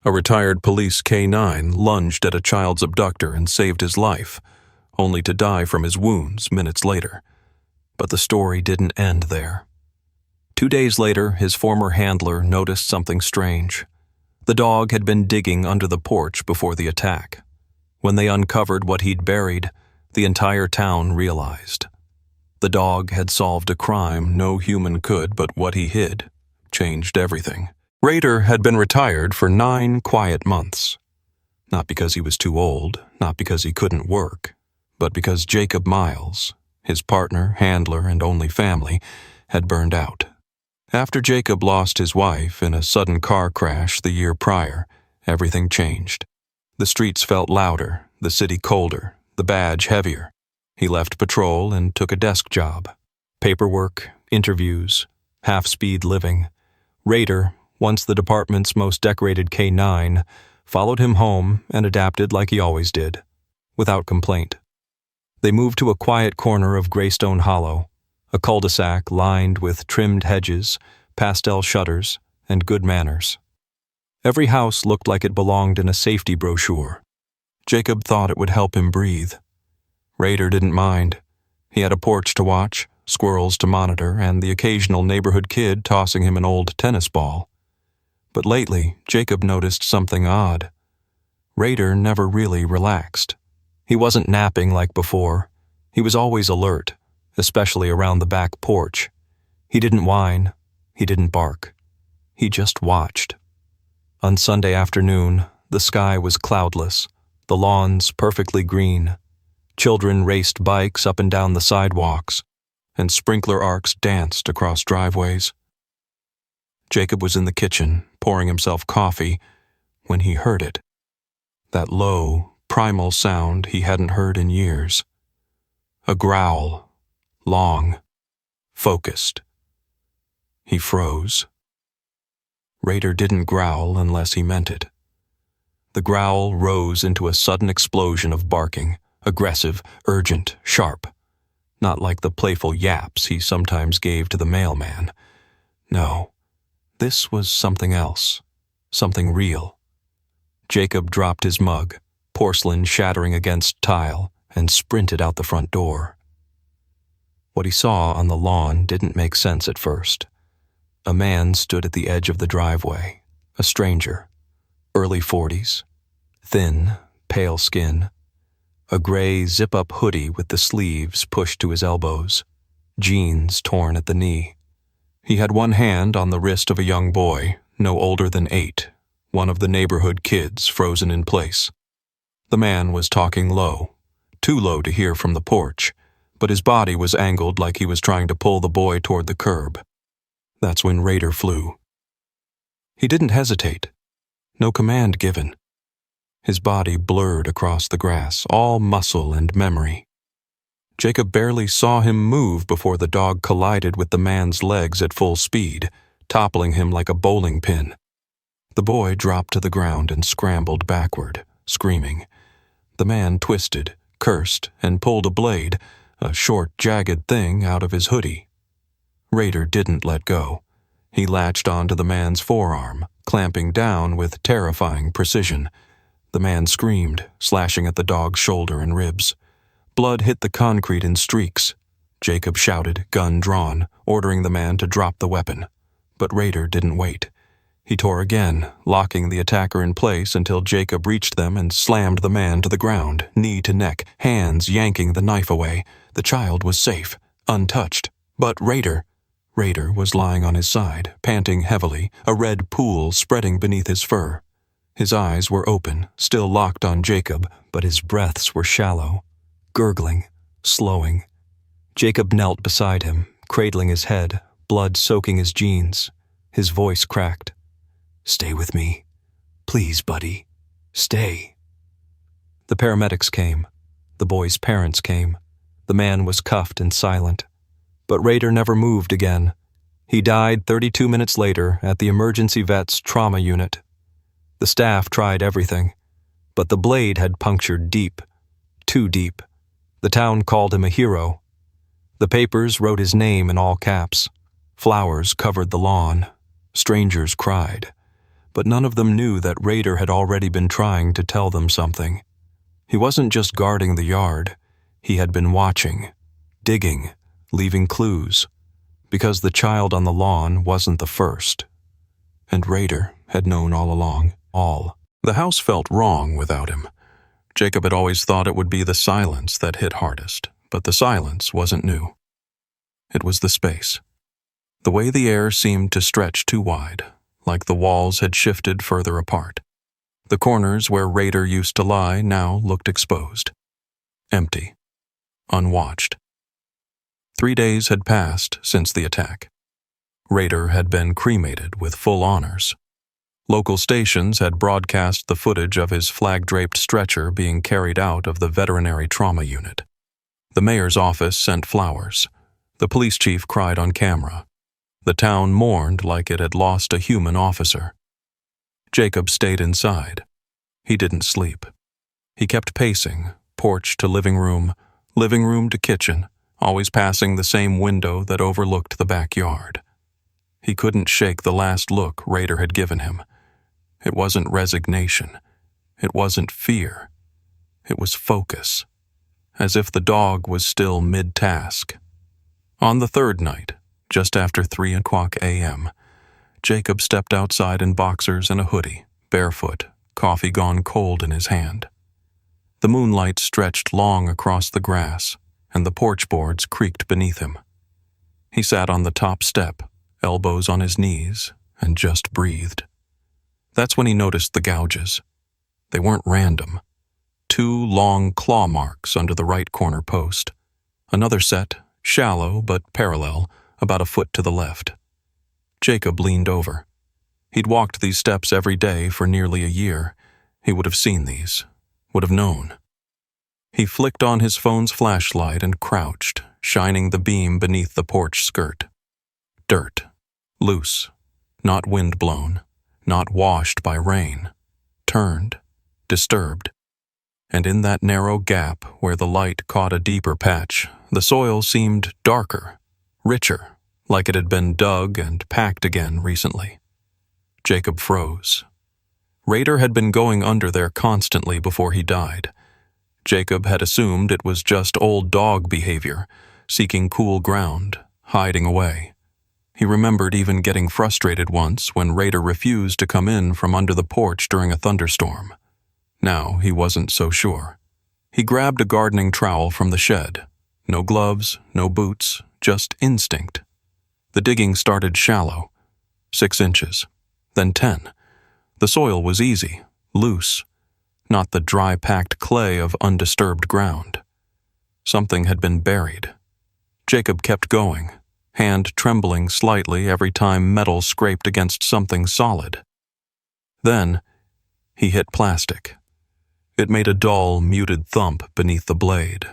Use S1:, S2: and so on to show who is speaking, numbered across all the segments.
S1: A retired police K-9 lunged at a child's abductor and saved his life, only to die from his wounds minutes later. But the story didn't end there. 2 days later, his former handler noticed something strange. The dog had been digging under the porch before the attack. When they uncovered what he'd buried, the entire town realized. The dog had solved a crime no human could, but what he hid changed everything. Rader had been retired for 9 quiet months. Not because he was too old, not because he couldn't work, but because Jacob Miles, his partner, handler, and only family, had burned out. After Jacob lost his wife in a sudden car crash the year prior, everything changed. The streets felt louder, the city colder, the badge heavier. He left patrol and took a desk job. Paperwork, interviews, half-speed living. Rader, once the department's most decorated K-9, followed him home and adapted like he always did, without complaint. They moved to a quiet corner of Greystone Hollow, a cul-de-sac lined with trimmed hedges, pastel shutters, and good manners. Every house looked like it belonged in a safety brochure. Jacob thought it would help him breathe. Rader didn't mind. He had a porch to watch, squirrels to monitor, and the occasional neighborhood kid tossing him an old tennis ball. But lately, Jacob noticed something odd. Rader never really relaxed. He wasn't napping like before. He was always alert, especially around the back porch. He didn't whine. He didn't bark. He just watched. On Sunday afternoon, the sky was cloudless, the lawns perfectly green. Children raced bikes up and down the sidewalks, and sprinkler arcs danced across driveways. Jacob was in the kitchen, pouring himself coffee, when he heard it. That low, primal sound he hadn't heard in years. A growl, long, focused. He froze. Rader didn't growl unless he meant it. The growl rose into a sudden explosion of barking, aggressive, urgent, sharp. Not like the playful yaps he sometimes gave to the mailman. No, this was something else, something real. Jacob dropped his mug, porcelain shattering against tile, and sprinted out the front door. What he saw on the lawn didn't make sense at first. A man stood at the edge of the driveway, a stranger, early 40s, thin, pale skin, a gray zip-up hoodie with the sleeves pushed to his elbows, jeans torn at the knee. He had one hand on the wrist of a young boy, no older than 8, one of the neighborhood kids frozen in place. The man was talking low, too low to hear from the porch, but his body was angled like he was trying to pull the boy toward the curb. That's when Rader flew. He didn't hesitate. No command given. His body blurred across the grass, all muscle and memory. Jacob barely saw him move before the dog collided with the man's legs at full speed, toppling him like a bowling pin. The boy dropped to the ground and scrambled backward, screaming. The man twisted, cursed, and pulled a blade, a short, jagged thing, out of his hoodie. Rader didn't let go. He latched onto the man's forearm, clamping down with terrifying precision. The man screamed, slashing at the dog's shoulder and ribs. Blood hit the concrete in streaks. Jacob shouted, gun drawn, ordering the man to drop the weapon. But Rader didn't wait. He tore again, locking the attacker in place until Jacob reached them and slammed the man to the ground, knee to neck, hands yanking the knife away. The child was safe, untouched. But Rader was lying on his side, panting heavily, a red pool spreading beneath his fur. His eyes were open, still locked on Jacob, but his breaths were shallow, gurgling, slowing. Jacob knelt beside him, cradling his head, blood soaking his jeans. His voice cracked. "Stay with me. Please, buddy. Stay." The paramedics came. The boy's parents came. The man was cuffed and silent. But Rader never moved again. He died 32 minutes later at the emergency vet's trauma unit. The staff tried everything, but the blade had punctured deep, too deep. The town called him a hero. The papers wrote his name in all caps. Flowers covered the lawn. Strangers cried. but none of them knew that Raider had already been trying to tell them something. He wasn't just guarding the yard. He had been watching, digging, leaving clues, because the child on the lawn wasn't the first. And Raider had known all along, all. The house felt wrong without him. Jacob had always thought it would be the silence that hit hardest, but the silence wasn't new. It was the space. The way the air seemed to stretch too wide, like the walls had shifted further apart. The corners where Raider used to lie now looked exposed. Empty. Unwatched. 3 days had passed since the attack. Raider had been cremated with full honors. Local stations had broadcast the footage of his flag-draped stretcher being carried out of the veterinary trauma unit. The mayor's office sent flowers. The police chief cried on camera. The town mourned like it had lost a human officer. Jacob stayed inside. He didn't sleep. He kept pacing, porch to living room to kitchen, always passing the same window that overlooked the backyard. He couldn't shake the last look Raider had given him. It wasn't resignation. It wasn't fear. It was focus, as if the dog was still mid-task. On the third night, just after 3:00 a.m., Jacob stepped outside in boxers and a hoodie, barefoot, coffee gone cold in his hand. The moonlight stretched long across the grass, and the porch boards creaked beneath him. He sat on the top step, elbows on his knees, and just breathed. That's when he noticed the gouges. They weren't random. 2 long claw marks under the right corner post. Another set, shallow but parallel, about a foot to the left. Jacob leaned over. He'd walked these steps every day for nearly a year. He would have seen these, would have known. He flicked on his phone's flashlight and crouched, shining the beam beneath the porch skirt. Dirt. Loose. Not wind-blown. Not washed by rain. Turned. Disturbed. And in that narrow gap where the light caught a deeper patch, the soil seemed darker, richer, like it had been dug and packed again recently. Jacob froze. Raider had been going under there constantly before he died. Jacob had assumed it was just old dog behavior, seeking cool ground, hiding away. He remembered even getting frustrated once when Raider refused to come in from under the porch during a thunderstorm. Now he wasn't so sure. He grabbed a gardening trowel from the shed. No gloves, no boots, just instinct. The digging started shallow, 6 inches, then 10. The soil was easy, loose, not the dry-packed clay of undisturbed ground. Something had been buried. Jacob kept going, hand trembling slightly every time metal scraped against something solid. Then, he hit plastic. It made a dull, muted thump beneath the blade.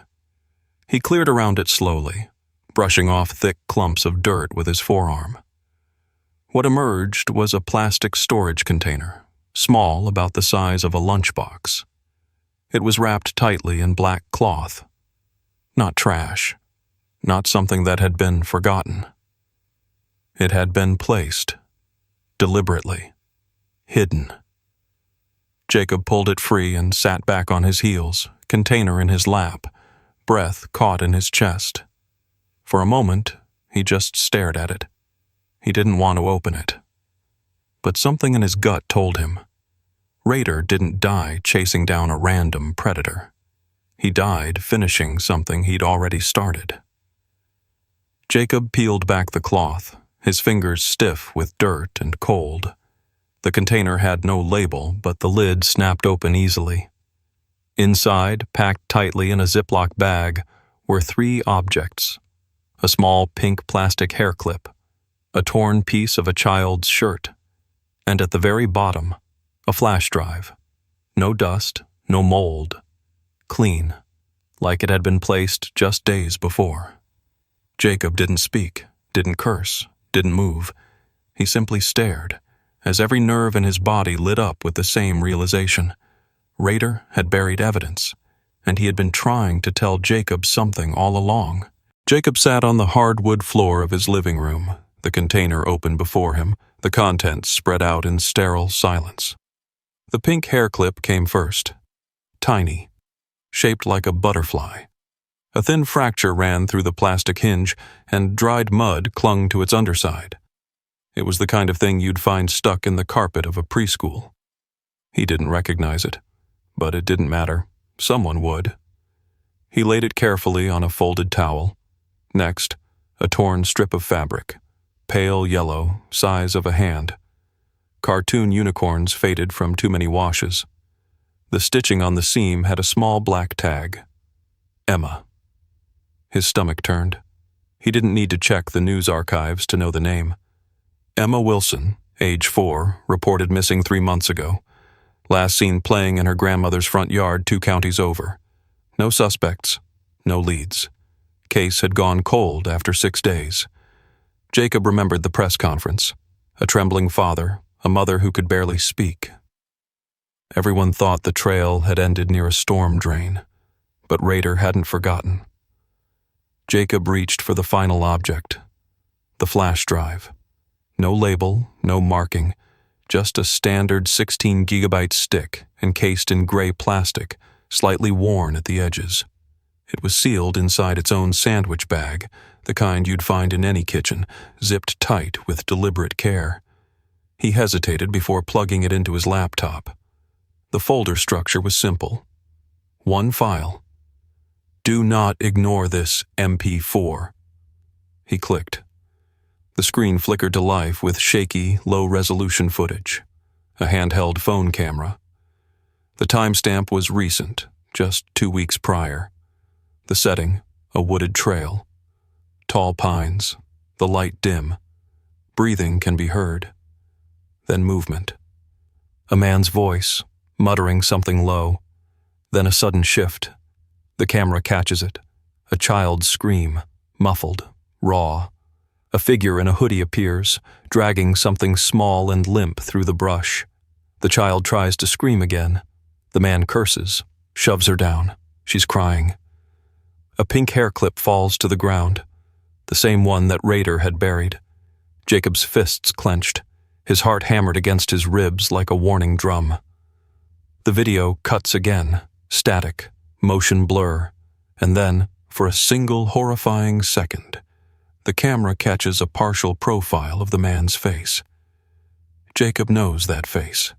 S1: He cleared around it slowly, brushing off thick clumps of dirt with his forearm. What emerged was a plastic storage container, small about the size of a lunchbox. It was wrapped tightly in black cloth. Not trash. Not something that had been forgotten. It had been placed, deliberately, hidden. Jacob pulled it free and sat back on his heels, container in his lap, breath caught in his chest. For a moment, he just stared at it. He didn't want to open it. But something in his gut told him. Raider didn't die chasing down a random predator. He died finishing something he'd already started. Jacob peeled back the cloth, his fingers stiff with dirt and cold. The container had no label, but the lid snapped open easily. Inside, packed tightly in a Ziploc bag, were 3 objects. A small pink plastic hair clip, a torn piece of a child's shirt, and at the very bottom, a flash drive. No dust, no mold. Clean, like it had been placed just days before. Jacob didn't speak, didn't curse, didn't move. He simply stared, as every nerve in his body lit up with the same realization. Raider had buried evidence, and he had been trying to tell Jacob something all along. Jacob sat on the hardwood floor of his living room, the container open before him, the contents spread out in sterile silence. The pink hair clip came first, tiny, shaped like a butterfly. A thin fracture ran through the plastic hinge, and dried mud clung to its underside. It was the kind of thing you'd find stuck in the carpet of a preschool. He didn't recognize it, but it didn't matter. Someone would. He laid it carefully on a folded towel. Next, a torn strip of fabric, pale yellow, size of a hand. Cartoon unicorns faded from too many washes. The stitching on the seam had a small black tag. Emma. His stomach turned. He didn't need to check the news archives to know the name. Emma Wilson, age 4, reported missing 3 months ago. Last seen playing in her grandmother's front yard 2 counties over. No suspects, no leads. Case had gone cold after 6 days. Jacob remembered the press conference. A trembling father, a mother who could barely speak. Everyone thought the trail had ended near a storm drain, but Rader hadn't forgotten. Jacob reached for the final object, the flash drive. No label, no marking, just a standard 16-gigabyte stick encased in gray plastic, slightly worn at the edges. It was sealed inside its own sandwich bag, the kind you'd find in any kitchen, zipped tight with deliberate care. He hesitated before plugging it into his laptop. The folder structure was simple. One file. Do not ignore this MP4. He clicked. The screen flickered to life with shaky, low-resolution footage. A handheld phone camera. The timestamp was recent, just 2 weeks prior. The setting, a wooded trail. Tall pines, the light dim. Breathing can be heard. Then movement. A man's voice, muttering something low. Then a sudden shift. The camera catches it. A child's scream, muffled, raw. A figure in a hoodie appears, dragging something small and limp through the brush. The child tries to scream again. The man curses, shoves her down. She's crying. A pink hair clip falls to the ground, the same one that Rader had buried. Jacob's fists clenched, his heart hammered against his ribs like a warning drum. The video cuts again, static, motion blur, and then, for a single horrifying second, the camera catches a partial profile of the man's face. Jacob knows that face,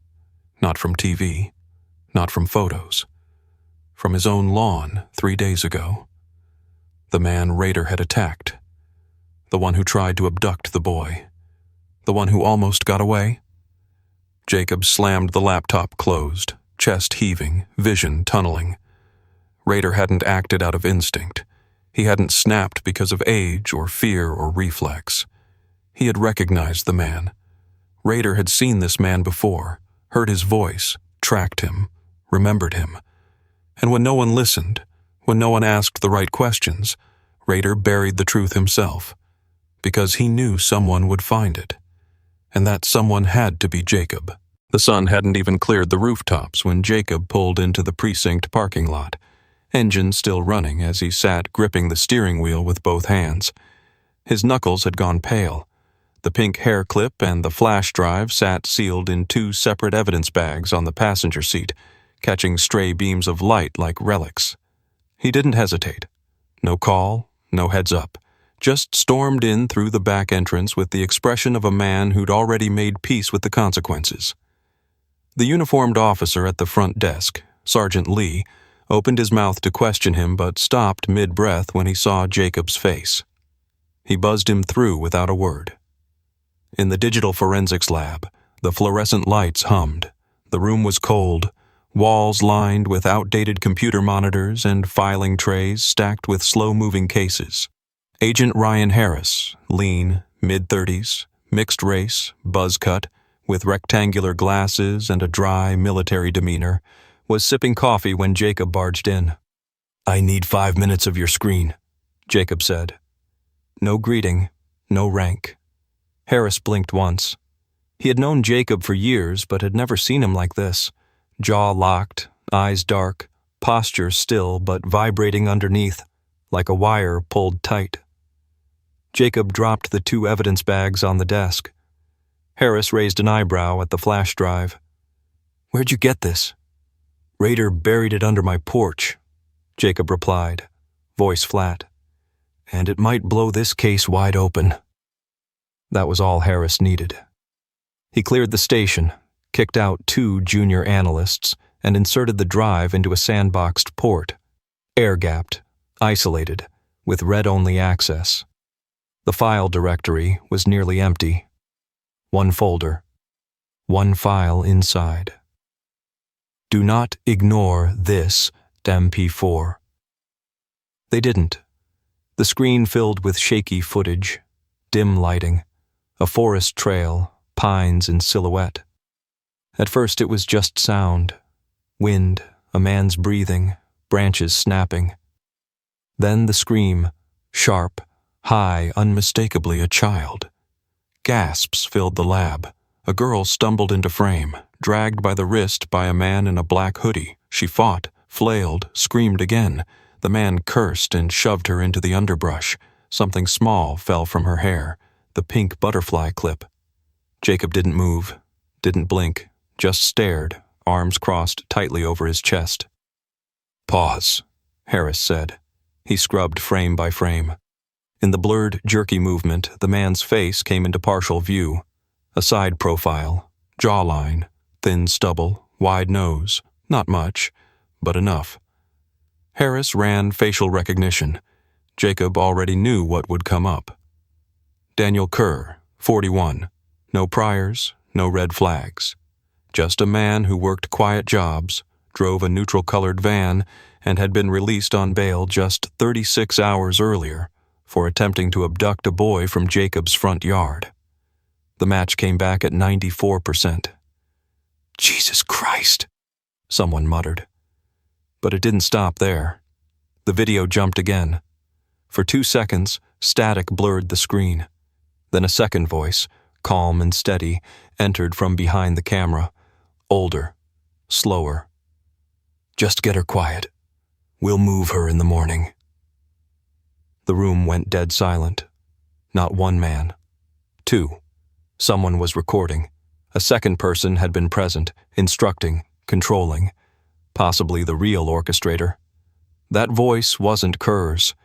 S1: not from TV, not from photos, from his own lawn 3 days ago. The man Rader had attacked, the one who tried to abduct the boy, the one who almost got away. Jacob slammed the laptop closed, chest heaving, vision tunneling. Rader hadn't acted out of instinct. He hadn't snapped because of age or fear or reflex. He had recognized the man. Rader had seen this man before, heard his voice, tracked him, remembered him. And when no one listened, when no one asked the right questions, Rader buried the truth himself, because he knew someone would find it. And that someone had to be Jacob. The sun hadn't even cleared the rooftops when Jacob pulled into the precinct parking lot, engine still running as he sat gripping the steering wheel with both hands. His knuckles had gone pale. The pink hair clip and the flash drive sat sealed in 2 separate evidence bags on the passenger seat, catching stray beams of light like relics. He didn't hesitate. No call, no heads up. Just stormed in through the back entrance with the expression of a man who'd already made peace with the consequences. The uniformed officer at the front desk, Sergeant Lee, opened his mouth to question him but stopped mid-breath when he saw Jacob's face. He buzzed him through without a word. In the digital forensics lab, the fluorescent lights hummed. The room was cold, walls lined with outdated computer monitors and filing trays stacked with slow-moving cases. Agent Ryan Harris, lean, mid-30s, mixed race, buzz cut, with rectangular glasses and a dry military demeanor, was sipping coffee when Jacob barged in. "I need 5 minutes of your screen," Jacob said. No greeting, no rank. Harris blinked once. He had known Jacob for years but had never seen him like this. Jaw locked, eyes dark, posture still but vibrating underneath, like a wire pulled tight. Jacob dropped the 2 evidence bags on the desk. Harris raised an eyebrow at the flash drive. "Where'd you get this?" "Raider buried it under my porch," Jacob replied, voice flat. "And it might blow this case wide open." That was all Harris needed. He cleared the station, kicked out 2 junior analysts, and inserted the drive into a sandboxed port, air-gapped, isolated, with read-only access. The file directory was nearly empty. 1 folder, 1 file inside. "Do not ignore this MP4. They didn't. The screen filled with shaky footage, dim lighting, a forest trail, pines in silhouette. At first it was just sound, wind, a man's breathing, branches snapping. Then the scream, sharp, high, unmistakably a child. Gasps filled the lab. A girl stumbled into frame, dragged by the wrist by a man in a black hoodie. She fought, flailed, screamed again. The man cursed and shoved her into the underbrush. Something small fell from her hair, the pink butterfly clip. Jacob didn't move, didn't blink, just stared, arms crossed tightly over his chest. "Pause," Harris said. He scrubbed frame by frame. In the blurred, jerky movement, the man's face came into partial view. A side profile, jawline, thin stubble, wide nose, not much, but enough. Harris ran facial recognition. Jacob already knew what would come up. Daniel Kerr, 41. No priors, no red flags. Just a man who worked quiet jobs, drove a neutral-colored van, and had been released on bail just 36 hours earlier for attempting to abduct a boy from Jacob's front yard. The match came back at 94%. "Jesus Christ," someone muttered. But it didn't stop there. The video jumped again. For 2 seconds, static blurred the screen. Then a second voice, calm and steady, entered from behind the camera. Older, slower. "Just get her quiet. We'll move her in the morning." The room went dead silent. Not one man. 2. Someone was recording. A second person had been present, instructing, controlling. Possibly the real orchestrator. That voice wasn't Kerr's,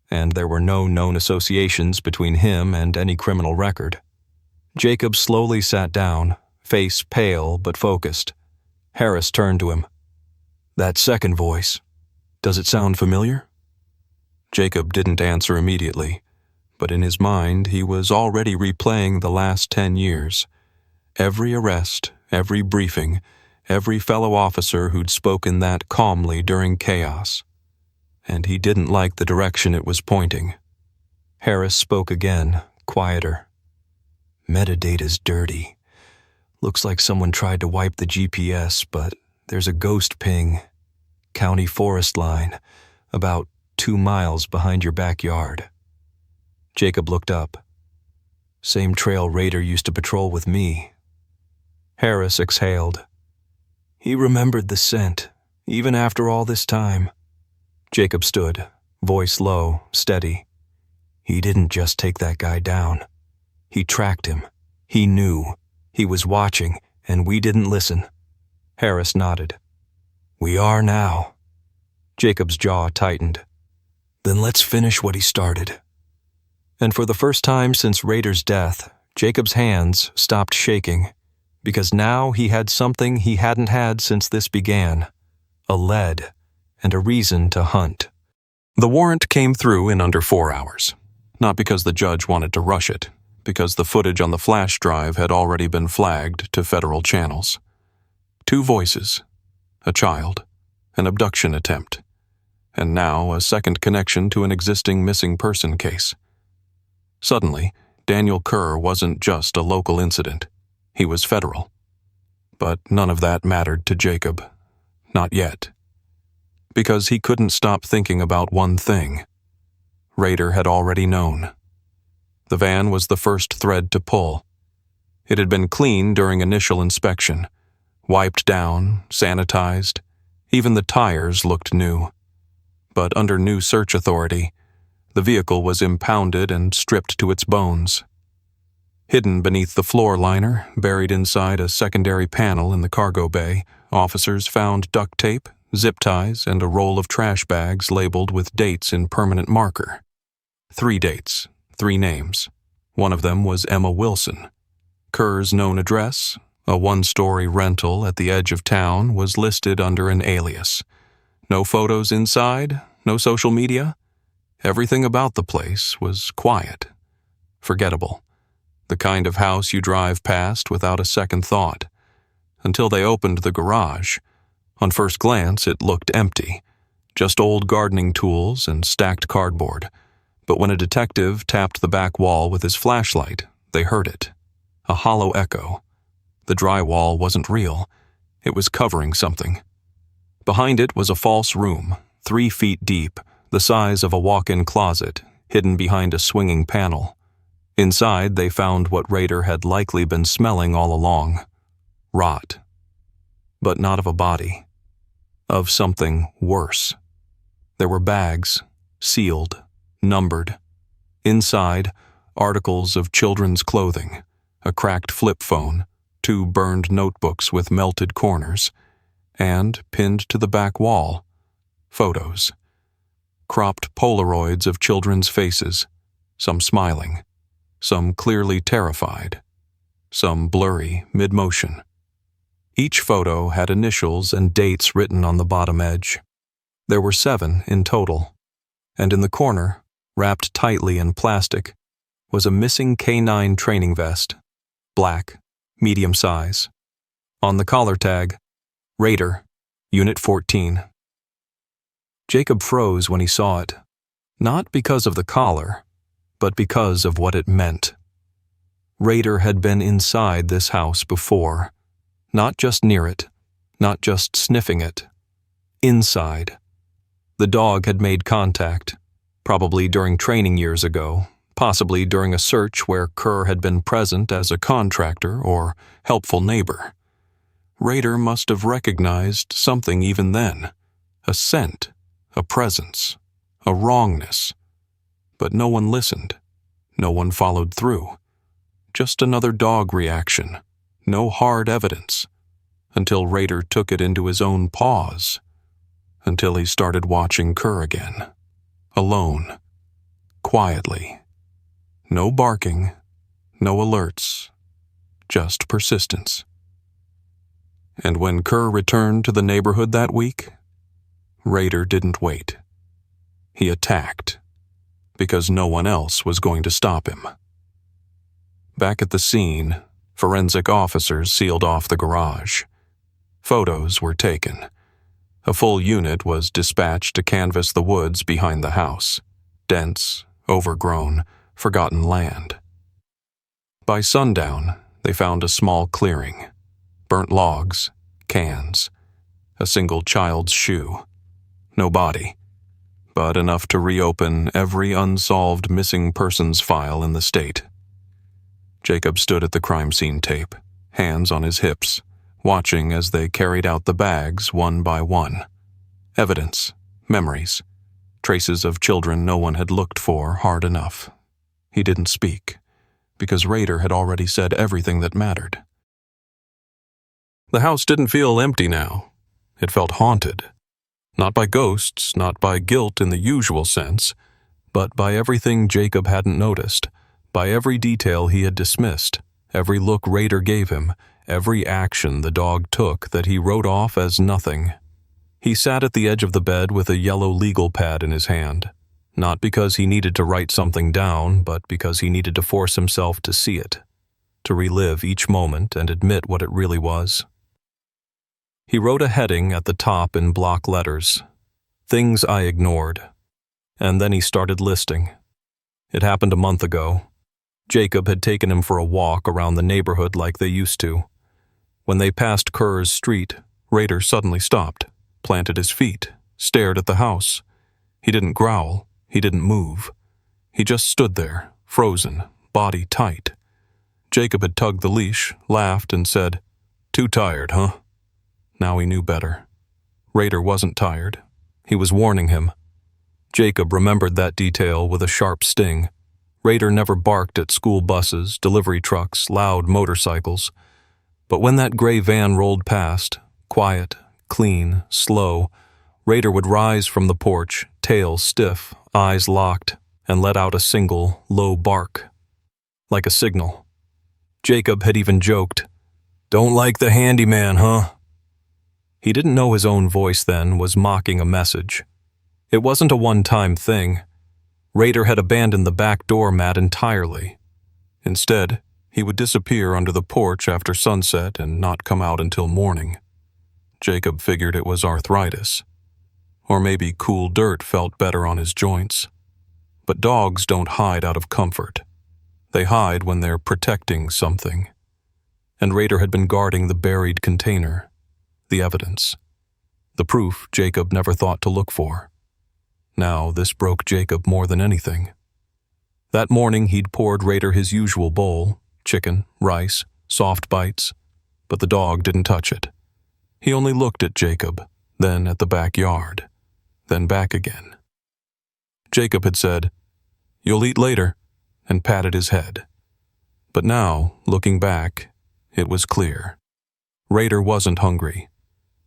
S1: and there were no known associations between him and any criminal record. Jacob slowly sat down, face pale but focused. Harris turned to him. "That second voice, does it sound familiar?" Jacob didn't answer immediately, but in his mind he was already replaying the last 10 years. Every arrest, every briefing, every fellow officer who'd spoken that calmly during chaos. And he didn't like the direction it was pointing. Harris spoke again, quieter. "Metadata's dirty. Looks like someone tried to wipe the GPS, but there's a ghost ping. County forest line, about 2 miles behind your backyard." Jacob looked up. "Same trail Raider used to patrol with me." Harris exhaled. "He remembered the scent, even after all this time." Jacob stood, voice low, steady. "He didn't just take that guy down. He tracked him. He knew. He was watching, and we didn't listen." Harris nodded. "We are now." Jacob's jaw tightened. "Then let's finish what he started." And for the first time since Raider's death, Jacob's hands stopped shaking, because now he had something he hadn't had since this began, a lead and a reason to hunt. The warrant came through in under 4 hours, not because the judge wanted to rush it, because the footage on the flash drive had already been flagged to federal channels. 2 voices, a child, an abduction attempt, and now a second connection to an existing missing person case. Suddenly, Daniel Kerr wasn't just a local incident. He was federal. But none of that mattered to Jacob. Not yet. Because he couldn't stop thinking about one thing. Raider had already known. The van was the first thread to pull. It had been cleaned during initial inspection, wiped down, sanitized. Even the tires looked new. But under new search authority, the vehicle was impounded and stripped to its bones. Hidden beneath the floor liner, buried inside a secondary panel in the cargo bay, officers found duct tape, zip ties, and a roll of trash bags labeled with dates in permanent marker. 3 dates, 3 names. One of them was Emma Wilson. Kerr's known address, a 1-story rental at the edge of town, was listed under an alias. No photos inside, no social media. Everything about the place was quiet, forgettable. The kind of house you drive past without a second thought. Until they opened the garage. On first glance, it looked empty. Just old gardening tools and stacked cardboard. But when a detective tapped the back wall with his flashlight, they heard it. A hollow echo. The drywall wasn't real. It was covering something. Behind it was a false room, 3 feet deep, the size of a walk-in closet, hidden behind a swinging panel. Inside, they found what Rader had likely been smelling all along. Rot. But not of a body. Of something worse. There were bags, sealed, numbered. Inside, articles of children's clothing, a cracked flip phone, 2 burned notebooks with melted corners, and, pinned to the back wall, photos. Cropped Polaroids of children's faces, some smiling, some clearly terrified, some blurry mid-motion. Each photo had initials and dates written on the bottom edge. There were 7 in total, and in the corner, wrapped tightly in plastic, was a missing K9 training vest, black, medium size. On the collar tag, Rader, Unit 14. Jacob froze when he saw it, not because of the collar, but because of what it meant. Rader had been inside this house before, not just near it, not just sniffing it. Inside. The dog had made contact, probably during training years ago, possibly during a search where Kerr had been present as a contractor or helpful neighbor. Rader must have recognized something even then, a scent, a presence, a wrongness. But no one listened. No one followed through. Just another dog reaction. No hard evidence. Until Rader took it into his own paws. Until he started watching Kerr again. Alone. Quietly. No barking. No alerts. Just persistence. And when Kerr returned to the neighborhood that week, Rader didn't wait. He attacked. Because no one else was going to stop him. Back at the scene, forensic officers sealed off the garage. Photos were taken. A full unit was dispatched to canvass the woods behind the house. Dense, overgrown, forgotten land. By sundown, they found a small clearing. Burnt logs, cans, a single child's shoe. No body, but enough to reopen every unsolved missing persons file in the state. Jacob stood at the crime scene tape, hands on his hips, watching as they carried out the bags one by one. Evidence, memories, traces of children no one had looked for hard enough. He didn't speak, because Rader had already said everything that mattered. The house didn't feel empty now. It felt haunted. Not by ghosts, not by guilt in the usual sense, but by everything Jacob hadn't noticed, by every detail he had dismissed, every look Rader gave him, every action the dog took that he wrote off as nothing. He sat at the edge of the bed with a yellow legal pad in his hand, not because he needed to write something down, but because he needed to force himself to see it, to relive each moment and admit what it really was. He wrote a heading at the top in block letters, "Things I Ignored," and then he started listing. It happened a month ago. Jacob had taken him for a walk around the neighborhood like they used to. When they passed Kerr's street, Rader suddenly stopped, planted his feet, stared at the house. He didn't growl, he didn't move. He just stood there, frozen, body tight. Jacob had tugged the leash, laughed, and said, "Too tired, huh?" Now he knew better. Rader wasn't tired. He was warning him. Jacob remembered that detail with a sharp sting. Raider never barked at school buses, delivery trucks, loud motorcycles. But when that gray van rolled past, quiet, clean, slow, Raider would rise from the porch, tail stiff, eyes locked, and let out a single, low bark. Like a signal. Jacob had even joked, "Don't like the handyman, huh?" He didn't know his own voice then was mocking a message. It wasn't a one-time thing. Raider had abandoned the back door mat entirely. Instead, he would disappear under the porch after sunset and not come out until morning. Jacob figured it was arthritis. Or maybe cool dirt felt better on his joints. But dogs don't hide out of comfort. They hide when they're protecting something. And Raider had been guarding the buried container, the evidence, the proof Jacob never thought to look for. Now this broke Jacob more than anything. That morning he'd poured Raider his usual bowl, chicken, rice, soft bites, but the dog didn't touch it. He only looked at Jacob, then at the backyard, then back again. Jacob had said, "You'll eat later," and patted his head. But now, looking back, it was clear. Raider wasn't hungry.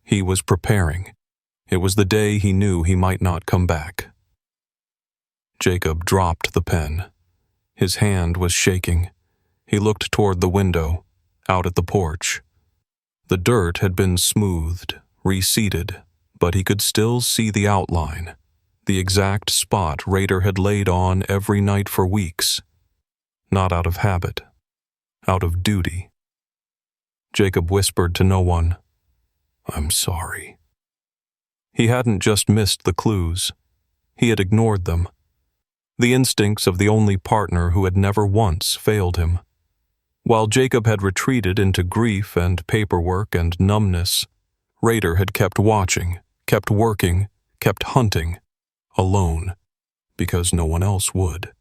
S1: He was preparing. It was the day he knew he might not come back. Jacob dropped the pen. His hand was shaking. He looked toward the window, out at the porch. The dirt had been smoothed, reseeded, but he could still see the outline, the exact spot Raider had laid on every night for weeks. Not out of habit, out of duty. Jacob whispered to no one, "I'm sorry." He hadn't just missed the clues. He had ignored them. The instincts of the only partner who had never once failed him. While Jacob had retreated into grief and paperwork and numbness, Raider had kept watching, kept working, kept hunting, alone, because no one else would.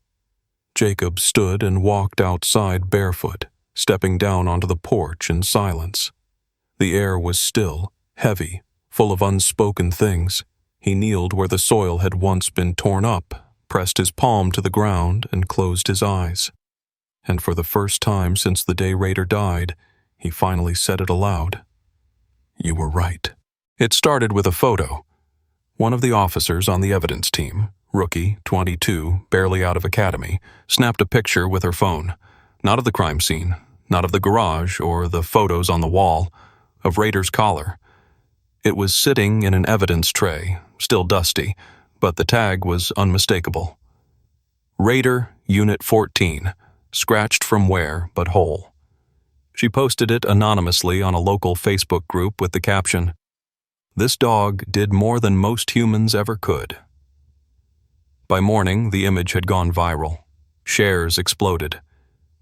S1: Jacob stood and walked outside barefoot, stepping down onto the porch in silence. The air was still, heavy, full of unspoken things. He kneeled where the soil had once been torn up, pressed his palm to the ground, and closed his eyes. And for the first time since the day Raider died, he finally said it aloud. "You were right." It started with a photo. One of the officers on the evidence team, rookie, 22, barely out of academy, snapped a picture with her phone. Not of the crime scene, not of the garage or the photos on the wall, of Raider's collar. It was sitting in an evidence tray, still dusty, but the tag was unmistakable. Raider, Unit 14, scratched from wear but whole. She posted it anonymously on a local Facebook group with the caption, "This dog did more than most humans ever could." By morning, the image had gone viral. Shares exploded.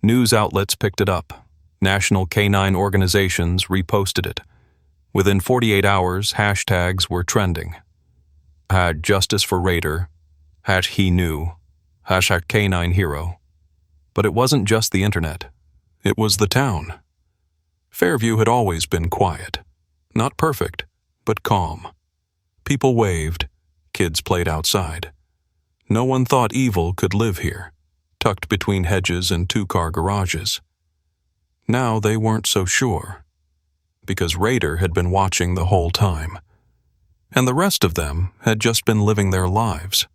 S1: News outlets picked it up. National canine organizations reposted it. Within 48 hours, hashtags were trending. #Justice for Raider, #He Knew, #Canine Hero. But it wasn't just the internet. It was the town. Fairview had always been quiet. Not perfect, but calm. People waved. Kids played outside. No one thought evil could live here, tucked between hedges and two-car garages. Now they weren't so sure, because Raider had been watching the whole time. And the rest of them had just been living their lives,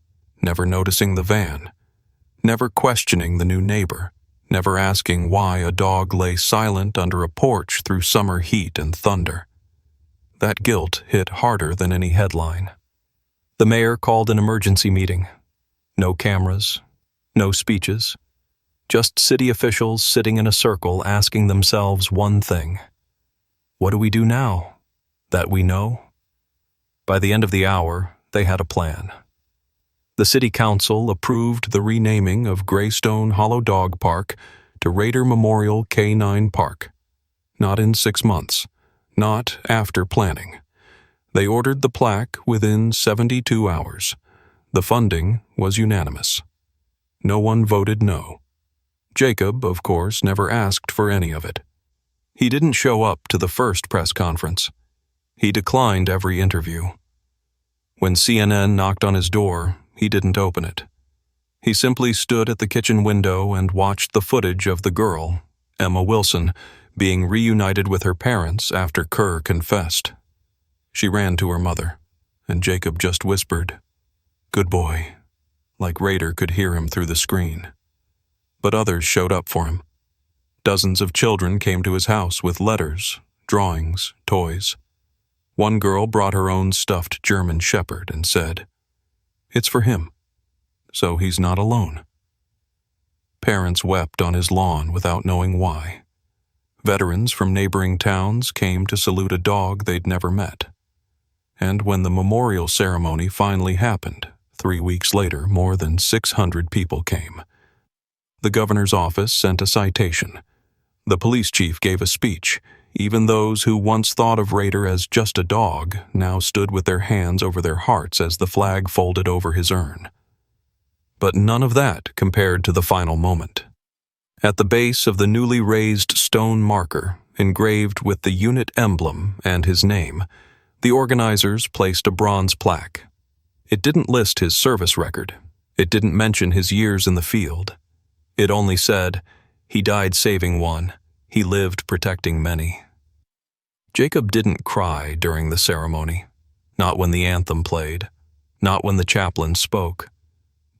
S1: never noticing the van, never questioning the new neighbor, never asking why a dog lay silent under a porch through summer heat and thunder. That guilt hit harder than any headline. The mayor called an emergency meeting. No cameras, no speeches, just city officials sitting in a circle asking themselves one thing. What do we do now? That we know? By the end of the hour, they had a plan. The city council approved the renaming of Greystone Hollow Dog Park to Raider Memorial K9 Park. Not in 6 months. Not after planning. They ordered the plaque within 72 hours. The funding was unanimous. No one voted no. Jacob, of course, never asked for any of it. He didn't show up to the first press conference. He declined every interview. When CNN knocked on his door, he didn't open it. He simply stood at the kitchen window and watched the footage of the girl, Emma Wilson, being reunited with her parents after Kerr confessed. She ran to her mother, and Jacob just whispered, "Good boy," like Rader could hear him through the screen. But others showed up for him. Dozens of children came to his house with letters, drawings, toys. One girl brought her own stuffed German shepherd and said, "It's for him, so he's not alone." Parents wept on his lawn without knowing why. Veterans from neighboring towns came to salute a dog they'd never met. And when the memorial ceremony finally happened, 3 weeks later, more than 600 people came. The governor's office sent a citation. The police chief gave a speech. Even those who once thought of Rader as just a dog now stood with their hands over their hearts as the flag folded over his urn. But none of that compared to the final moment. At the base of the newly raised stone marker, engraved with the unit emblem and his name, the organizers placed a bronze plaque. It didn't list his service record. It didn't mention his years in the field. It only said, "He died saving one. He lived protecting many." Jacob didn't cry during the ceremony, not when the anthem played, not when the chaplain spoke,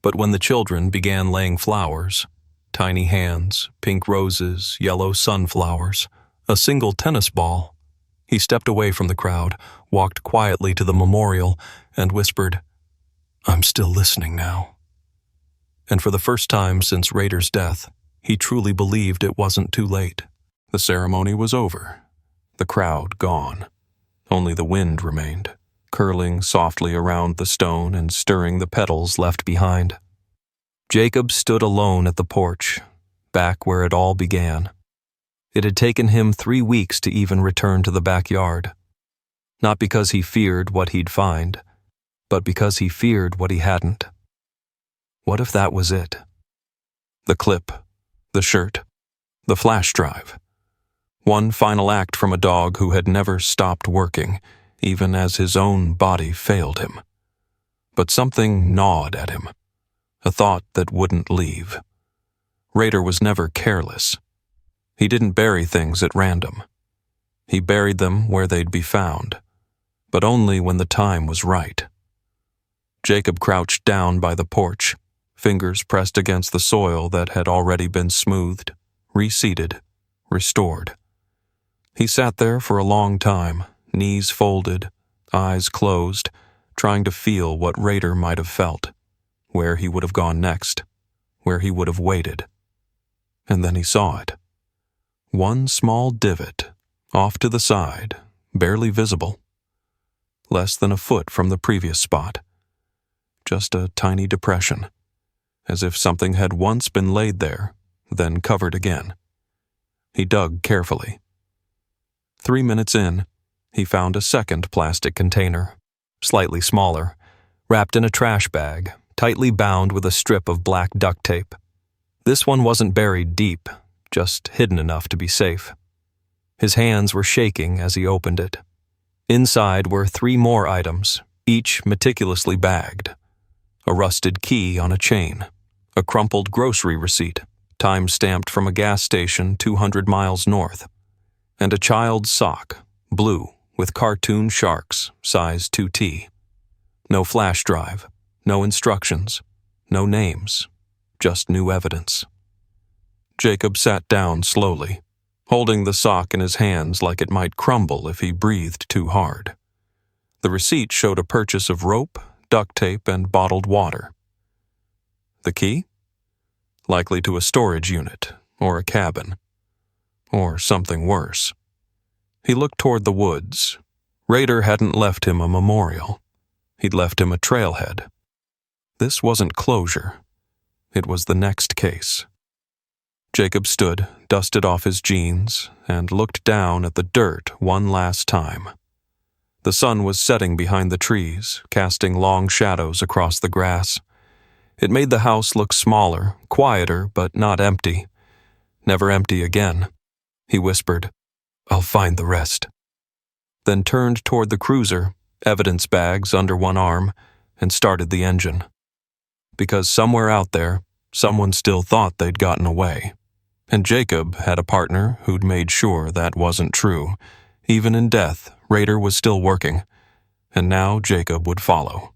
S1: but when the children began laying flowers, tiny hands, pink roses, yellow sunflowers, a single tennis ball. He stepped away from the crowd, walked quietly to the memorial, and whispered, "I'm still listening now." And for the first time since Rader's death, he truly believed it wasn't too late. The ceremony was over. The crowd gone. Only the wind remained, curling softly around the stone and stirring the petals left behind. Jacob stood alone at the porch, back where it all began. It had taken him 3 weeks to even return to the backyard. Not because he feared what he'd find, but because he feared what he hadn't. What if that was it? The clip, the shirt, the flash drive. One final act from a dog who had never stopped working, even as his own body failed him. But something gnawed at him, a thought that wouldn't leave. Rader was never careless. He didn't bury things at random. He buried them where they'd be found, but only when the time was right. Jacob crouched down by the porch, fingers pressed against the soil that had already been smoothed, reseeded, restored. He sat there for a long time, knees folded, eyes closed, trying to feel what Rader might have felt, where he would have gone next, where he would have waited. And then he saw it. One small divot, off to the side, barely visible. Less than a foot from the previous spot. Just a tiny depression, as if something had once been laid there, then covered again. He dug carefully. 3 minutes in, he found a second plastic container, slightly smaller, wrapped in a trash bag, tightly bound with a strip of black duct tape. This one wasn't buried deep, just hidden enough to be safe. His hands were shaking as he opened it. Inside were 3 more items, each meticulously bagged. A rusted key on a chain, a crumpled grocery receipt, time-stamped from a gas station 200 miles north, and a child's sock, blue, with cartoon sharks, size 2T. No flash drive, no instructions, no names, just new evidence. Jacob sat down slowly, holding the sock in his hands like it might crumble if he breathed too hard. The receipt showed a purchase of rope, duct tape, and bottled water. The key? Likely to a storage unit, or a cabin. Or something worse. He looked toward the woods. Rader hadn't left him a memorial. He'd left him a trailhead. This wasn't closure. It was the next case. Jacob stood, dusted off his jeans, and looked down at the dirt one last time. The sun was setting behind the trees, casting long shadows across the grass. It made the house look smaller, quieter, but not empty. Never empty again. He whispered, "I'll find the rest." Then turned toward the cruiser, evidence bags under one arm, and started the engine. because somewhere out there, someone still thought they'd gotten away. And Jacob had a partner who'd made sure that wasn't true. Even in death, Raider was still working, and now Jacob would follow.